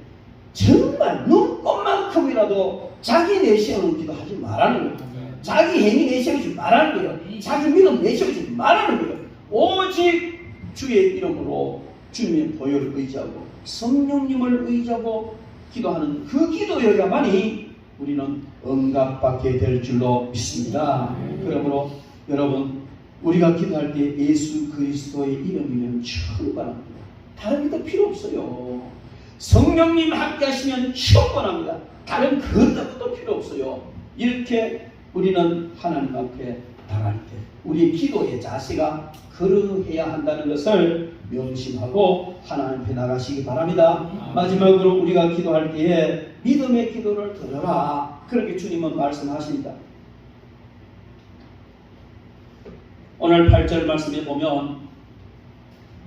정말 눈꽃만큼이라도 자기 내세우는 기도하지 말라는 거예요. 자기 행위 내세우지 말라는 거예요. 자기 믿음 내세우지 말라는 거예요. 오직 주의 이름으로 주님의 보혈을 의지하고 성령님을 의지하고 기도하는 그 기도여야만이 우리는 응답받게 될 줄로 믿습니다. 그러므로 여러분 우리가 기도할 때 예수 그리스도의 이름이면 충분합니다. 다른 것도 필요 없어요. 성령님 함께 하시면 충분합니다. 다른 것도 필요 없어요. 이렇게 우리는 하나님 앞에 나갈 때 우리의 기도의 자세가 그러해야 한다는 것을 명심하고 하나님 앞에 나가시기 바랍니다. 마지막으로 우리가 기도할 때에 믿음의 기도를 들어라. 그렇게 주님은 말씀하십니다. 오늘 8절 말씀에 보면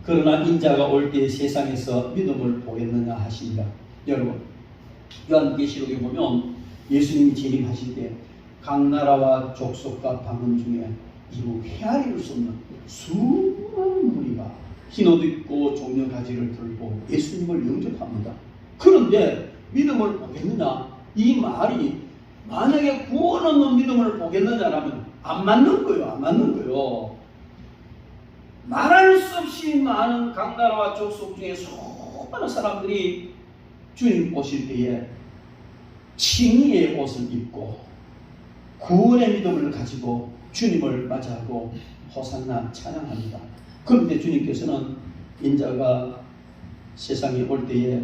그러나 인자가 올 때 세상에서 믿음을 보겠느냐 하십니다. 여러분, 요한계시록에 보면 예수님이 재림하실 때 각 나라와 족속과 방언 중에 이루 헤아릴 수 없는 수많은 무리가 흰옷 입고 종려 가지를 들고 예수님을 영접합니다. 그런데 믿음을 보겠느냐? 이 말이 만약에 구원 없는 믿음을 보겠느냐라면 안 맞는 거예요. 안 맞는 거예요. 말할 수 없이 많은 각 나라와 족속 중에 수많은 사람들이 주님 오실 때에 칭의의 옷을 입고 구원의 믿음을 가지고 주님을 맞이하고 호산나 찬양합니다. 그런데 주님께서는 인자가 세상에 올 때에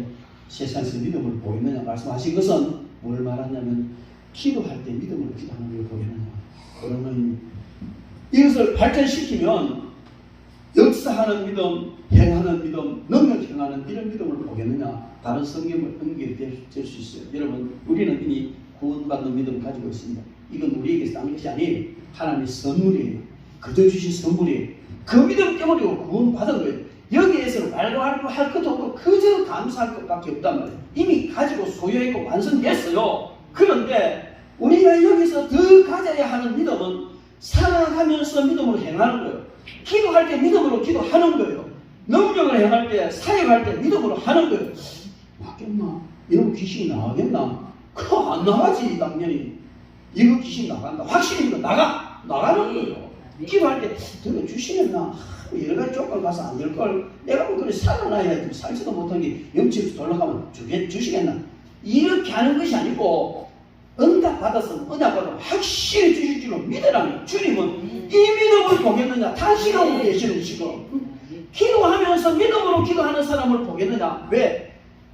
세상에서 믿음을 보이느냐 말씀하신 것은 뭘 말하냐면 기도할 때 믿음으로 기도하는 걸 보이느냐. 그러면 이것을 발전시키면 역사하는 믿음, 행하는 믿음, 능력 행하는 이런 믿음을 보겠느냐. 다른 성경을 연결될 수 있어요. 여러분, 우리는 이미 구원받는 믿음을 가지고 있습니다. 이건 우리에게서 난 것이 아니에요. 하나님의 선물이에요. 그저 주신 선물이에요. 그 믿음 때문에 구원받은 거예요. 여기에서 말도 할 것도 없고 그저 감사할 것밖에 없단 말이에요. 이미 가지고 소유했고 완성됐어요. 그런데 우리가 여기서 더 가져야 하는 믿음은 살아가면서 믿음으로 행하는 거예요. 기도할 때 믿음으로 기도하는 거예요. 능력을 행할 때, 사역할 때 믿음으로 하는 거예요. 맞겠나? 이런 귀신이 나가겠나? 그거 안 나가지, 당연히. 이거 귀신 나간다. 확실히 이거 나가는 거예요. 기도할 때, 내가 주시겠나? 여러 가지 조건 가서 안 될 걸. 내가 뭐 그래 살아나야 살지도 못한 게 영치에서 돌아가면 주시겠나? 이렇게 하는 것이 아니고, 응답 받았으면 은혜 받으면 확실히 주실 줄로 믿으라면 주님은 이 믿음을 보겠느냐? 당신하고 계시는 지금 기도하면서 믿음으로 기도하는 사람을 보겠느냐? 왜?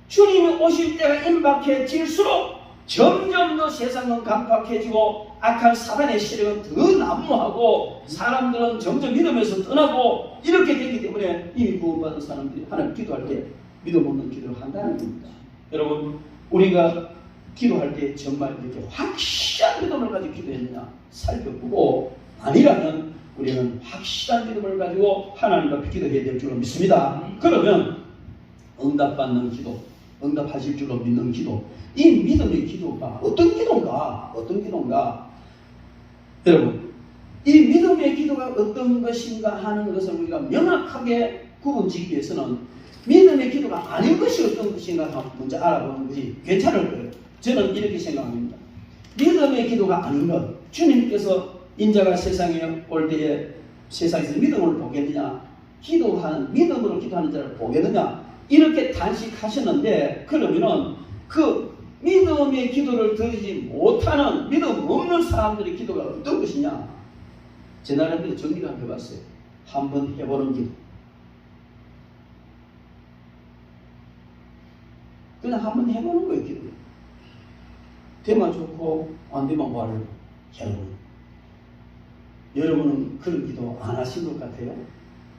주님이 오실 때가 임박해질수록 점점 더 세상은 강팍해지고 악한 사단의 시력은 더 난무하고 사람들은 점점 믿음에서 떠나고 이렇게 되기 때문에 이미 구원받은 사람들이 하나님 기도할 때 믿음 없는 기도를 한다는 겁니다. 여러분, 우리가 기도할 때 정말 이렇게 확실한 믿음을 가지고 기도했느냐 살펴보고 아니라면 우리는 확실한 믿음을 가지고 하나님 앞에 기도해야 될 줄로 믿습니다. 그러면 응답받는 기도, 응답하실 줄로 믿는 기도, 이 믿음의 기도가 어떤 기도인가? 여러분, 이 믿음의 기도가 어떤 것인가 하는 것을 우리가 명확하게 구분짓기 위해서는 믿음의 기도가 아닌 것이 어떤 것인가 먼저 알아보는 것이 괜찮을 거예요. 저는 이렇게 생각합니다. 믿음의 기도가 아닌 것, 주님께서 인자가 세상에 올 때에 세상에서 믿음을 보겠느냐, 믿음으로 기도하는 자를 보겠느냐, 이렇게 단식하셨는데, 그러면은 그 믿음의 기도를 드리지 못하는 믿음 없는 사람들의 기도가 어떤 것이냐? 제 나름대로 정리를 한번 해봤어요. 한번 해보는 기도. 그냥 한번 해보는 거예요, 기도. 되면 좋고 안 되면 말을 여러분은 그런 기도 안 하신 것 같아요?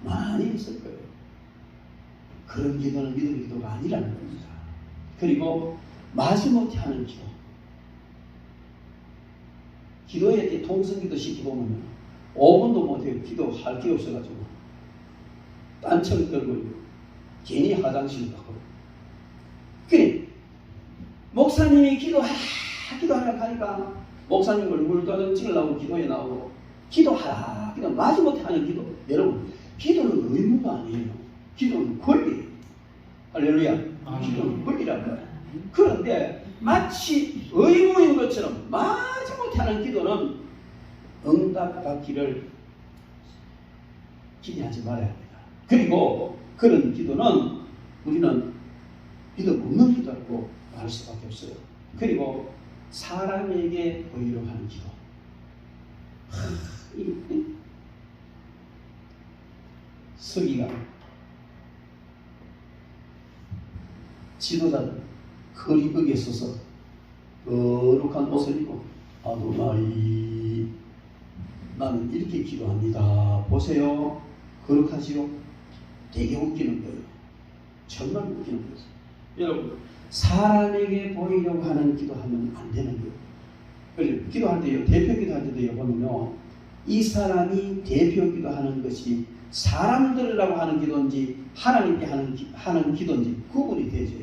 많이 했을 거예요. 그런 기도는 믿음의 기도가 아니라는 겁니다. 그리고 마지못해 하는 기도. 기도할 때 통성기도 시키보면 5분도 못해요. 기도할 게 없어가지고 딴청 떨고 괜히 화장실 가고. 그래 목사님이 기도하려고 하니까 목사님 얼굴 찍으려고 기도에 나오고 기도하라. 마지못해 하는 기도. 여러분, 기도는 의무가 아니에요. 기도는 권리예요. 할렐루야. 기도는 권리라는 거예요. 그런데 마치 의무인 것처럼 마지못해 하는 기도는 응답받기를 기대하지 말아야 합니다. 그리고 그런 기도는 우리는 믿음 없는 기도라고 말할 수밖에 없어요. 그리고 사람에게 보이려고 하는 기도. 서기가 지도자들 거리벽에 서서 거룩한 옷을 입고 아도나이 나는 이렇게 기도합니다. 보세요. 거룩하지요? 되게 웃기는 거예요. 정말 웃기는 거예요. 여러분, 사람에게 보이려고 하는 기도하면 안 되는 거예요. 그래서 기도할 때요, 대표 기도할 때도 보면요, 이 사람이 대표 기도하는 것이 사람들이라고 하는 기도인지 하나님께 하는 기도인지 구분이 되죠.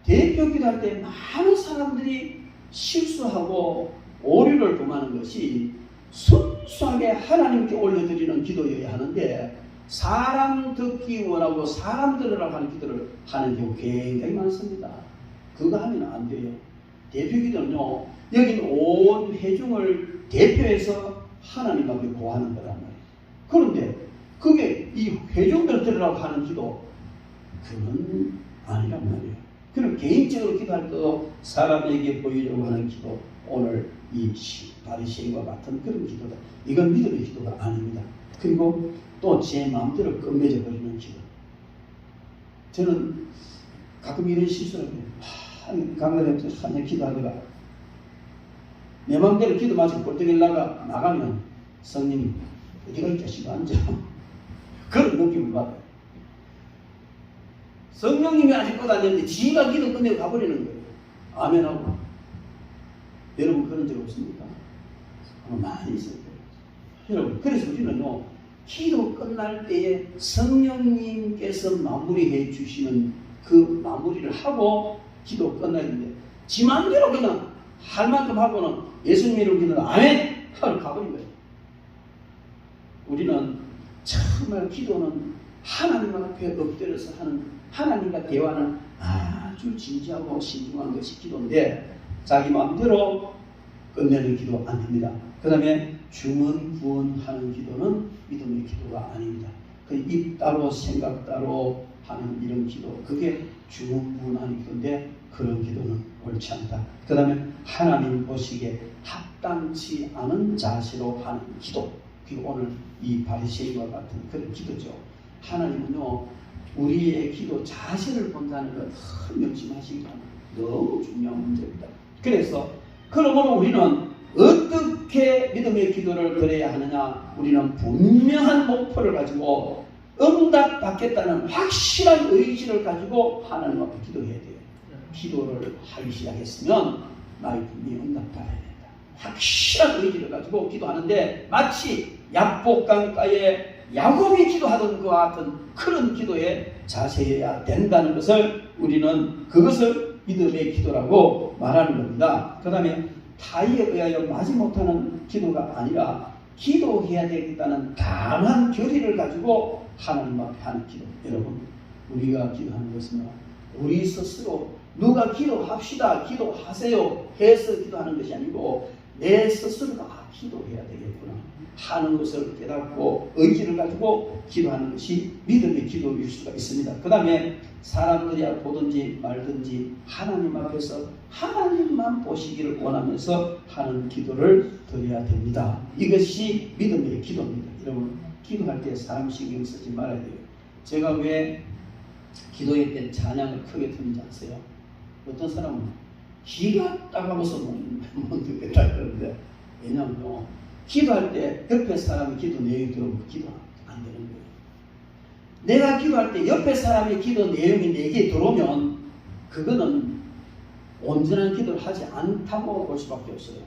대표 기도할 때 많은 사람들이 실수하고 오류를 범하는 것이 순수하게 하나님께 올려드리는 기도여야 하는데 사람 듣기 원하고 사람 들으라고 하는 기도를 하는 경우 굉장히 많습니다. 그거 하면 안 돼요. 대표 기도는요, 여기는 온 회중을 대표해서 하나님 앞에 고하는 거란 말이에요. 그런데 그게 이 회중들 들으라고 하는 기도, 그건 아니란 말이에요. 그럼 개인적으로 기도할 때도 사람에게 보이려고 하는 기도, 오늘 이 바리새인과 같은 그런 기도다. 이건 믿음의 기도가 아닙니다. 그리고 또 제 마음대로 끝맺어 버리는 기도. 저는 가끔 이런 실수를 해요. 강단에서 한번 기도하다가 내 마음대로 기도 마치고 꼴등에 나가면 성령이 어디가 이 자식아 앉아. 그런 느낌을 받아요. 성령님이 아직 끝났는데 지가 기도 끝내고 가버리는 거예요. 아멘하고. 여러분 그런 적 없습니까? 많이 있을 거예요. 여러분 그래서 우리는요, 기도 끝날 때에 성령님께서 마무리해 주시는 그 마무리를 하고 기도 끝나는데 지 맘대로 그냥 할 만큼 하고는 예수님으로 기도는 아멘! 하고 가버린 거예요. 우리는 정말 기도는 하나님 앞에 엎드려서 하는, 하나님과 대화는 아주 진지하고 신중한 것이 기도인데 자기 마음대로 끝내는 기도 안 됩니다. 그 다음에 주문구원하는 기도는 믿음의 기도가 아닙니다. 그 입 따로 생각 따로 하는 이런 기도, 그게 주문구원하는 기도인데 그런 기도는 옳지 않다. 그 다음에 하나님 보시기에 합당치 않은 자세로 하는 기도, 그리고 오늘 이 바리새인과 같은 그런 기도죠. 하나님은요, 우리의 기도 자세를 본다는 걸 명심하시기 바랍니다. 너무 중요한 문제입니다. 그래서 그러므로 우리는 어떻게 믿음의 기도를 드려야 하느냐? 우리는 분명한 목표를 가지고 응답받겠다는 확실한 의지를 가지고 하나님 앞에 기도해야 돼요. 기도를 하기 시작했으면 나의 분명히 응답받아야 된다. 확실한 의지를 가지고 기도하는데 마치 약복강가에 야곱이 기도하던 그와 같은 그런 기도에 자세해야 된다는 것을 우리는 그것을 믿음의 기도라고 말하는 겁니다. 그 다음에 타의에 의하여 마지 못하는 기도가 아니라 기도해야 되겠다는 강한 결의를 가지고 하나님 앞에 하는 기도. 여러분, 우리가 기도하는 것은 우리 스스로 누가 기도합시다, 기도하세요 해서 기도하는 것이 아니고 내 스스로가 기도해야 되겠구나 하는 것을 깨닫고 의지를 가지고 기도하는 것이 믿음의 기도일 수가 있습니다. 그 다음에 사람들이 보든지 말든지 하나님 앞에서 하나님만 보시기를 원하면서 하는 기도를 드려야 됩니다. 이것이 믿음의 기도입니다. 여러분, 기도할 때 사람 신경 쓰지 말아야 돼요. 제가 왜 기도할 때 찬양을 크게 듣는지 아세요? 어떤 사람은 기가 따가워서 못 듣겠다 그러는데, 왜냐하면 기도할 때 옆에 사람이 기도 내용이 들어오면 기도 안 되는 거예요. 내가 기도할 때 옆에 사람의 기도 내용이 내게 들어오면 그거는 온전한 기도를 하지 않다고 볼 수밖에 없어요.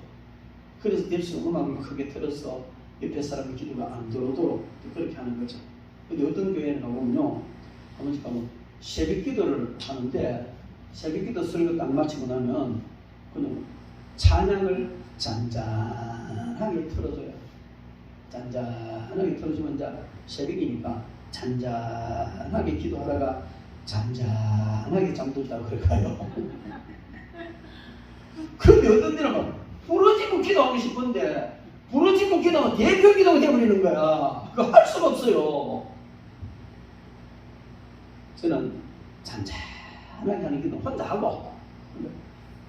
그래서 대신 음악을 크게 틀어서 옆에 사람의 기도가 안 들어오도록 그렇게 하는 거죠. 근데 어떤 교회에 가보면요, 한 번씩 가면 새벽 기도를 하는데 새벽 기도 설교 딱 마치고 나면 그냥 찬양을 잔잔하게 틀어줘요. 잔잔하게 틀어주면 이제 새벽이니까 잔잔하게 기도하다가 잔잔하게 잠들다고 그럴까요? 그런데 어떤 데는 부러지고 기도하고 싶은데 부러지고 기도하면 대표 기도가 되어버리는 거야. 그거 할 수가 없어요. 저는 잔잔하게 하는 기도 혼자 하고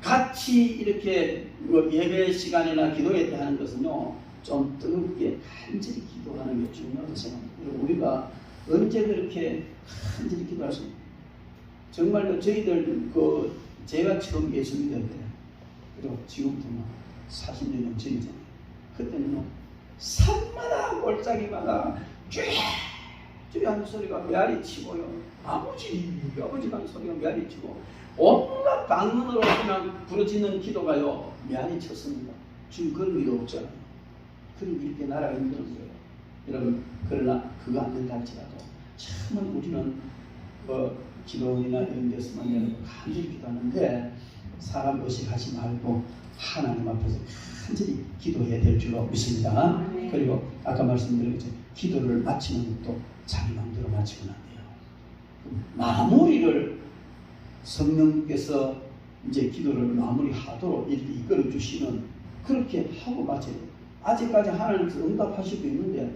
같이 이렇게 예배 시간이나 기도회 때 하는 것은요, 좀 뜨겁게 간절히 기도하는 게 중요하다고 생각합니다. 우리가 언제 그렇게 간절히 기도할 수 있나요? 정말로 저희들 제가 처음 예수 믿을 때, 그리고 지금부터 40년 전이잖아요. 그때는 산마다 골짜기마다 쭈쭈 하는 소리가 메아리 치고요, 아버지 하는 소리가 메아리 치고 온갖 방문으로 그냥 부러지는 기도가요 메아리 쳤습니다. 지금 그런 일이 없잖아요. 그럼 이렇게 나라가 힘든 거예요. 여러분, 그러나 그거 안 된다 할지라도 정말 우리는 기도원이나 이런 데서만 여러분 간절히 기도하는데 사람 의식하지 말고 하나님 앞에서 간절히 기도해야 될 줄로 믿습니다. 그리고 아까 말씀드린 것처럼 기도를 마치는 것도 자기 마음대로 마치면 안 돼요. 마무리를 성령께서 이제 기도를 마무리하도록 이렇게 이끌어 주시는 그렇게 하고 마쳐요. 아직까지 하나님께서 응답하시고 있는데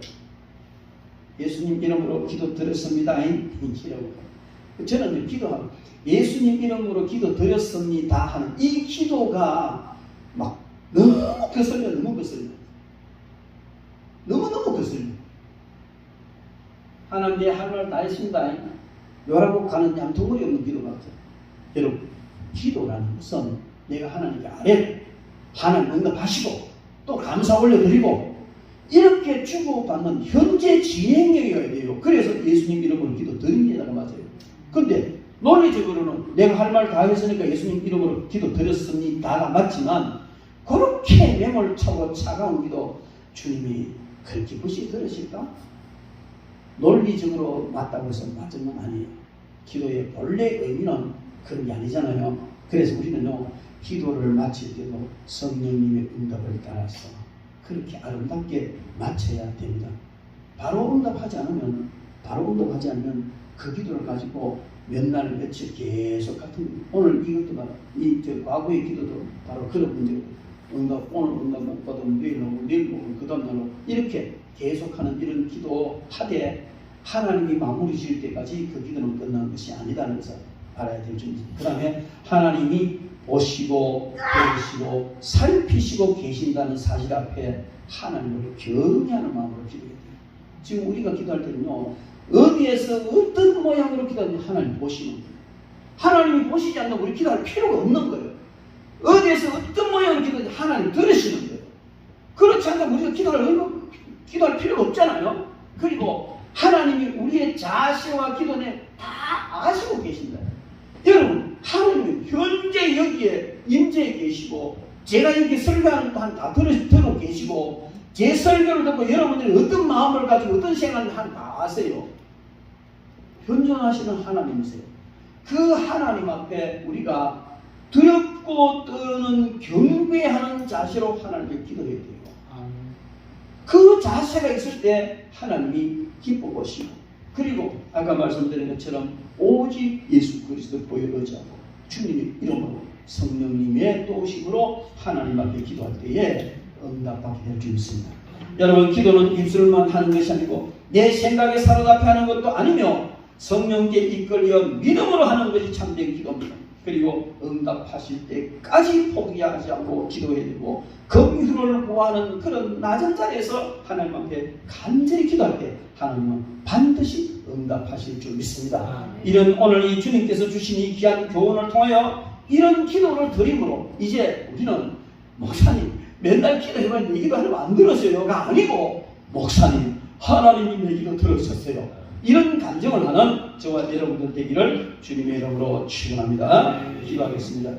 예수님 이름으로 기도 드렸습니다. 이라고 저는 기도하고 예수님 이름으로 기도 드렸습니다 하는 이 기도가 막 너무 거슬려. 너무너무 거슬려. 하나님 내 할 말 다 했습니다. 요라고 가는 양통물이 없는 기도 같아요. 여러분, 기도라는 것은 내가 하나님께 아뢰 하나님 응답하시고 또 감사 올려드리고 이렇게 주고받는 현재 진행형이어야 돼요. 그래서 예수님 이름으로 기도 드립니다가 맞아요. 근데 논리적으로는 내가 할 말 다 했으니까 예수님 이름으로 기도 드렸습니다가 맞지만 그렇게 매몰차고 차가운 기도 주님이 그렇게 무시 들으실까? 논리적으로 맞다고 해서 맞은 건 아니에요. 기도의 본래 의미는 그런 게 아니잖아요. 그래서 우리는요, 기도를 마칠 때도 성령님의 응답을 따라서 그렇게 아름답게 마쳐야 됩니다. 바로 응답하지 않으면 그 기도를 가지고 몇 날 며칠 계속 같은 오늘 이것도 바로 과거의 기도도 바로 그런 문제고 응답 오늘 응답 못 받으면 내일 오고 내일 오고 그 다음 날 오고 이렇게 계속하는 이런 기도 하되 하나님이 마무리 지을 때까지 그 기도는 끝난 것이 아니다는 것을 알아야 될 줄입니다. 그 다음에 하나님이 보시고 들으시고 살피시고 계신다는 사실 앞에 하나님을 경외하는 마음으로 기도해야 돼요. 지금 우리가 기도할 때는요, 어디에서 어떤 모양으로 기도하는지 하나님 보시는 거예요. 하나님이 보시지 않는 우리 기도할 필요가 없는 거예요. 어디에서 어떤 모양으로 기도하는지 하나님 들으시는 거예요. 그렇지 않다면 우리가 기도할 필요가 없잖아요. 그리고 하나님이 우리의 자세와 기도에 다 아시고 계신다. 여러분, 하나님은 현재 여기에 임재해 계시고 제가 여기 설교하는 동안 다 들어 계시고 제 설교를 듣고 여러분들이 어떤 마음을 가지고 어떤 생각을 하는지 다 아세요. 현존하시는 하나님이세요. 그 하나님 앞에 우리가 두렵고 떠는 경배하는 자세로 하나님께 기도해야 돼요. 그 자세가 있을 때 하나님이 기뻐 보시고 그리고 아까 말씀드린 것처럼 오직 예수 그리스도를 의지하고 주님의 이름으로 성령님의 도우심으로 하나님 앞에 기도할 때에 응답받게 될 줄 믿습니다. 여러분, 기도는 입술만 하는 것이 아니고 내 생각에 사로잡혀 하는 것도 아니며 성령께 이끌려 믿음으로 하는 것이 참된 기도입니다. 그리고 응답하실 때까지 포기하지 않고 기도해야 되고 긍휼을 구하는 그런 낮은 자리에서 하나님 앞에 간절히 기도할 때 하나님은 반드시 응답하실 줄 믿습니다. 이런 오늘 이 주님께서 주신 이 귀한 교훈을 통하여 이런 기도를 드림으로 이제 우리는 목사님 맨날 기도해봤는데 이 기도 하나님 안 들었어요가 아니고 목사님 하나님이 내 기도 들으셨어요. 이런 감정을 하는 저와 여러분들 되기를 주님의 이름으로 축원합니다. 기도하겠습니다.